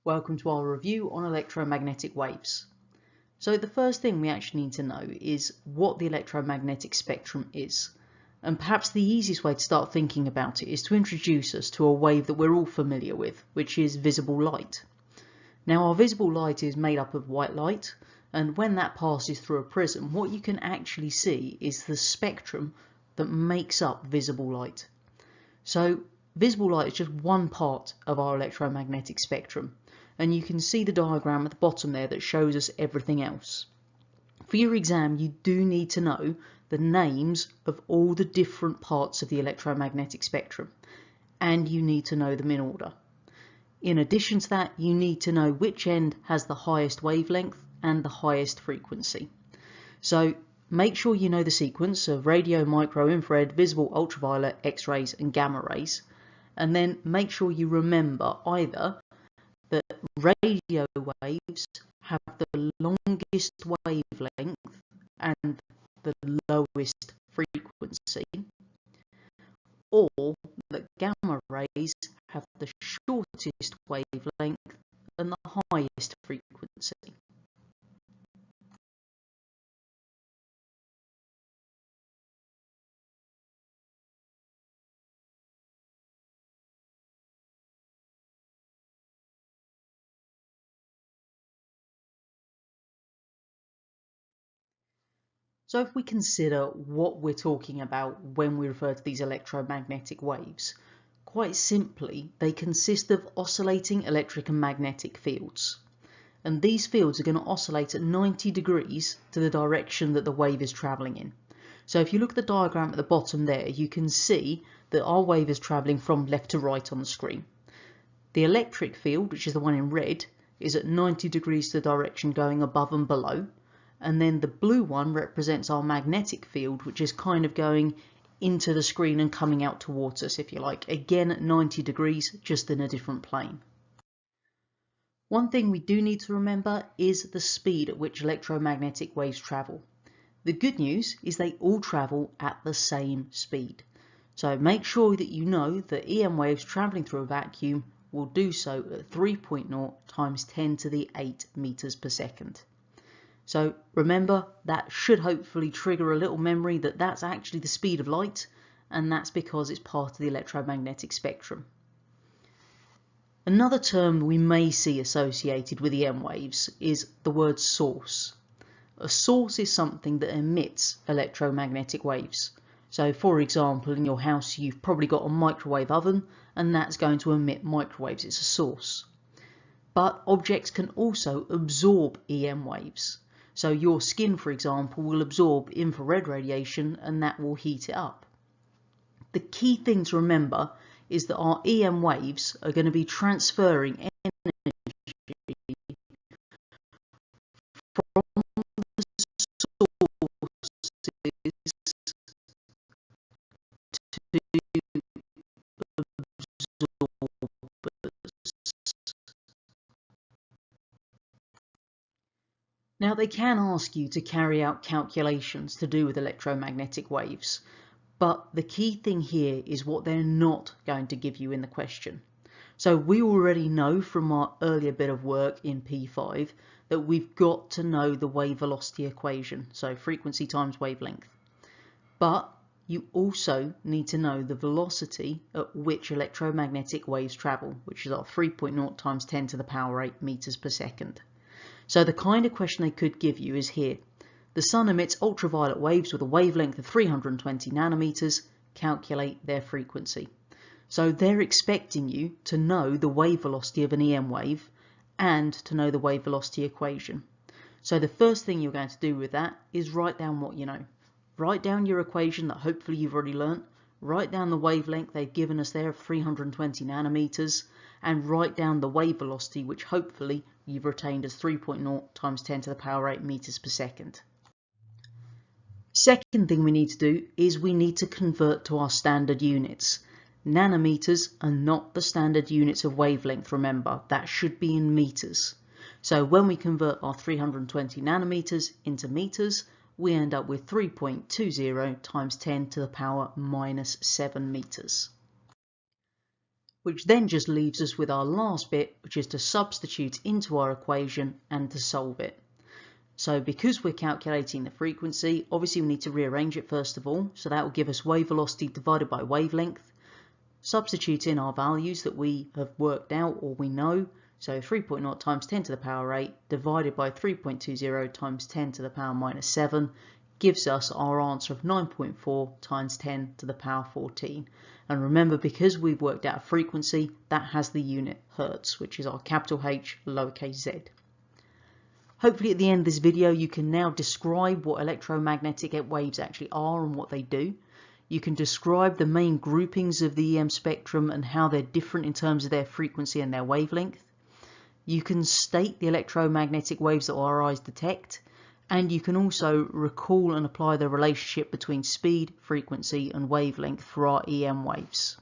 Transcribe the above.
Welcome to our review on electromagnetic waves. So the first thing we actually need to know is what the electromagnetic spectrum is. And perhaps the easiest way to start thinking about it is to introduce us to a wave that we're all familiar with, which is visible light. Now our visible light is made up of white light, and when that passes through a prism, what you can actually see is the spectrum that makes up visible light. So visible light is just one part of our electromagnetic spectrum, and you can see the diagram at the bottom there that shows us everything else. For your exam, you do need to know the names of all the different parts of the electromagnetic spectrum, and you need to know them in order. In addition to that, you need to know which end has the highest wavelength and the highest frequency. So make sure you know the sequence of radio, micro, infrared, visible, ultraviolet, X-rays and gamma rays, and then make sure you remember either that radio waves have the longest wavelength and the lowest frequency, or that gamma rays have the shortest wavelength and the highest frequency. So if we consider what we're talking about when we refer to these electromagnetic waves, quite simply, they consist of oscillating electric and magnetic fields. And these fields are going to oscillate at 90 degrees to the direction that the wave is travelling in. So if you look at the diagram at the bottom there, you can see that our wave is travelling from left to right on the screen. The electric field, which is the one in red, is at 90 degrees to the direction going above and below. And then the blue one represents our magnetic field, which is kind of going into the screen and coming out towards us, if you like. Again at 90 degrees, just in a different plane. One thing we do need to remember is the speed at which electromagnetic waves travel. The good news is they all travel at the same speed. So make sure that you know that EM waves travelling through a vacuum will do so at 3.0 times 10 to the 8 meters per second. So remember, that should hopefully trigger a little memory that that's actually the speed of light, and that's because it's part of the electromagnetic spectrum. Another term we may see associated with EM waves is the word source. A source is something that emits electromagnetic waves. So for example, in your house you've probably got a microwave oven, and that's going to emit microwaves. It's a source. But objects can also absorb EM waves. So your skin, for example, will absorb infrared radiation and that will heat it up. The key thing to remember is that our EM waves are going to be transferring energy from the sources to Now they can ask you to carry out calculations to do with electromagnetic waves, but the key thing here is what they're not going to give you in the question. So we already know from our earlier bit of work in P5 that we've got to know the wave velocity equation, so frequency times wavelength. But you also need to know the velocity at which electromagnetic waves travel, which is our 3.0 times 10 to the power 8 meters per second. So the kind of question they could give you is here. The sun emits ultraviolet waves with a wavelength of 320 nanometers. Calculate their frequency. So they're expecting you to know the wave velocity of an EM wave and to know the wave velocity equation. So the first thing you're going to do with that is write down what you know. Write down your equation that hopefully you've already learnt. Write down the wavelength they've given us there of 320 nanometers. And write down the wave velocity, which hopefully you've retained as 3.0 times 10 to the power 8 meters per second. Second thing we need to do is we need to convert to our standard units. Nanometers are not the standard units of wavelength, remember, that should be in meters. So when we convert our 320 nanometers into meters, we end up with 3.20 times 10 to the power minus 7 meters. which then just leaves us with our last bit, which is to substitute into our equation and to solve it. So because we're calculating the frequency, obviously we need to rearrange it first of all. So that will give us wave velocity divided by wavelength. Substitute in our values that we have worked out or we know. So 3.0 times 10 to the power 8 divided by 3.20 times 10 to the power minus 7 gives us our answer of 9.4 times 10 to the power 14. And remember, because we've worked out a frequency, that has the unit hertz, which is our capital H, lowercase z. Hopefully at the end of this video you can now describe what electromagnetic waves actually are and what they do. You can describe the main groupings of the EM spectrum and how they're different in terms of their frequency and their wavelength. You can state the electromagnetic waves that our eyes detect, and you can also recall and apply the relationship between speed, frequency and wavelength for our EM waves.